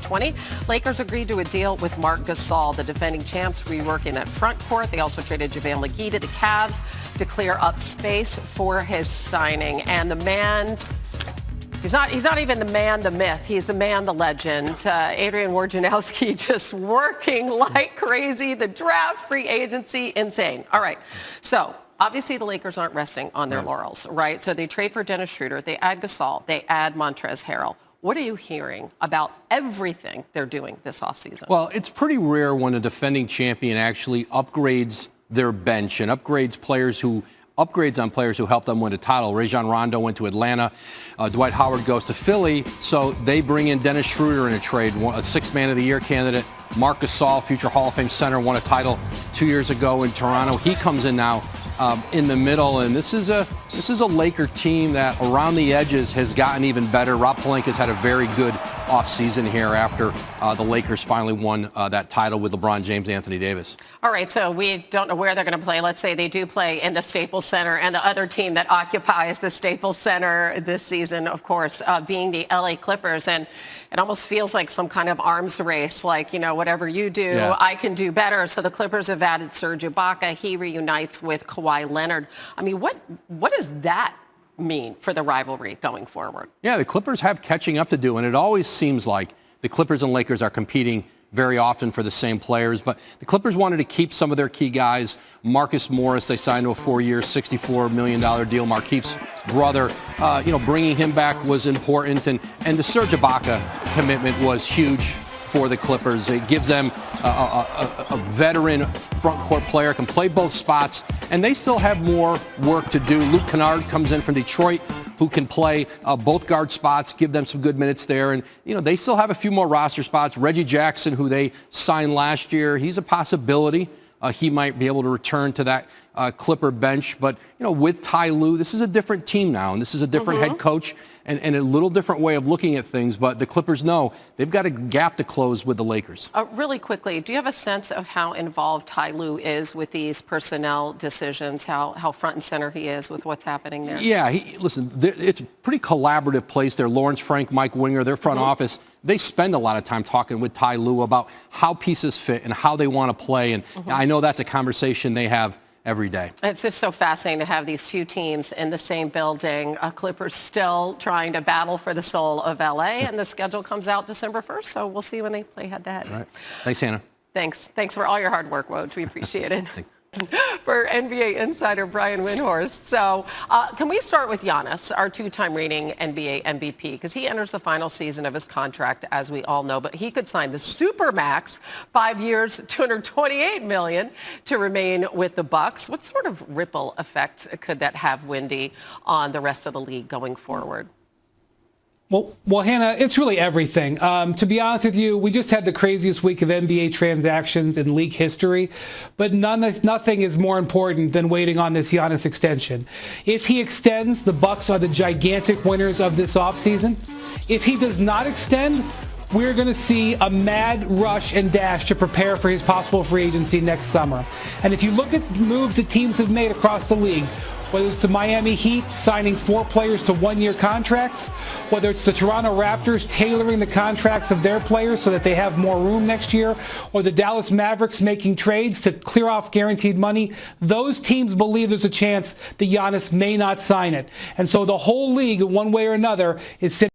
2020. Lakers agreed to a deal with Marc Gasol, the defending champs, reworking that front court. They also traded JaVale McGee to the Cavs to clear up space for his signing. And the man, he's not even the man, the myth. He's the man, the legend. Adrian Wojnarowski just working like crazy. The draft, free agency, insane. All right. So obviously the Lakers aren't resting on their laurels, right? So they trade for Dennis Schroeder. They add Gasol. They add Montrezl Harrell. What are you hearing about everything they're doing this offseason? Well, it's pretty rare when a defending champion actually upgrades their bench and upgrades on players who helped them win a title. Rajon Rondo went to Atlanta. Dwight Howard goes to Philly. So they bring in Dennis Schroeder in a trade, a sixth man of the year candidate. Marc Gasol, future Hall of Fame center, won a title 2 years ago in Toronto. He comes in now in the middle, and this is a Laker team that around the edges has gotten even better. Rob Pelinka's had a very good offseason here after the Lakers finally won that title with LeBron James, Anthony Davis. All right, so we don't know where they're going to play. Let's say they do play in the Staples Center, and the other team that occupies the Staples Center this season, of course, being the LA Clippers. And it almost feels like some kind of arms race, like, you know, whatever you do, I can do better. So the Clippers have added Serge Ibaka. He reunites with Kawhi Leonard. I mean, what does that mean for the rivalry going forward? Yeah, the Clippers have catching up to do, and it always seems like the Clippers and Lakers are competing very often for the same players. But the Clippers wanted to keep some of their key guys. Marcus Morris, they signed to a 4-year, $64 million deal. Markeith's brother, bringing him back was important. And the Serge Ibaka commitment was huge for the Clippers. It gives them a veteran front court player, can play both spots, and they still have more work to do. Luke Kennard comes in from Detroit, who can play both guard spots, give them some good minutes there. And, they still have a few more roster spots. Reggie Jackson, who they signed last year, he's a possibility. He might be able to return to that Clipper bench. But, with Ty Lue, this is a different team now, and this is a different head coach and a little different way of looking at things. But the Clippers know they've got a gap to close with the Lakers. Really quickly, do you have a sense of how involved Ty Lue is with these personnel decisions, how front and center he is with what's happening there? Yeah, it's a pretty collaborative place there. Lawrence Frank, Mike Winger, their front office, they spend a lot of time talking with Ty Lue about how pieces fit and how they want to play. And I know that's a conversation they have every day. It's just so fascinating to have these two teams in the same building. Clippers still trying to battle for the soul of LA, and the schedule comes out December 1st, so we'll see when they play head-to-head. All right. Thanks, Hannah. Thanks for all your hard work, Woj. We appreciate it. For NBA insider Brian Windhorst. So can we start with Giannis, our two-time reigning NBA MVP, because he enters the final season of his contract, as we all know, but he could sign the Supermax, 5 years, $228 million, to remain with the Bucks. What sort of ripple effect could that have, Wendy, on the rest of the league going forward? Well, Hannah, it's really everything. To be honest with you, we just had the craziest week of NBA transactions in league history, but nothing is more important than waiting on this Giannis extension. If he extends, the Bucks are the gigantic winners of this offseason. If he does not extend, we're going to see a mad rush and dash to prepare for his possible free agency next summer. And if you look at moves that teams have made across the league, whether it's the Miami Heat signing 4 players to 1-year contracts, whether it's the Toronto Raptors tailoring the contracts of their players so that they have more room next year, or the Dallas Mavericks making trades to clear off guaranteed money, those teams believe there's a chance that Giannis may not sign it. And so the whole league, in one way or another, is sitting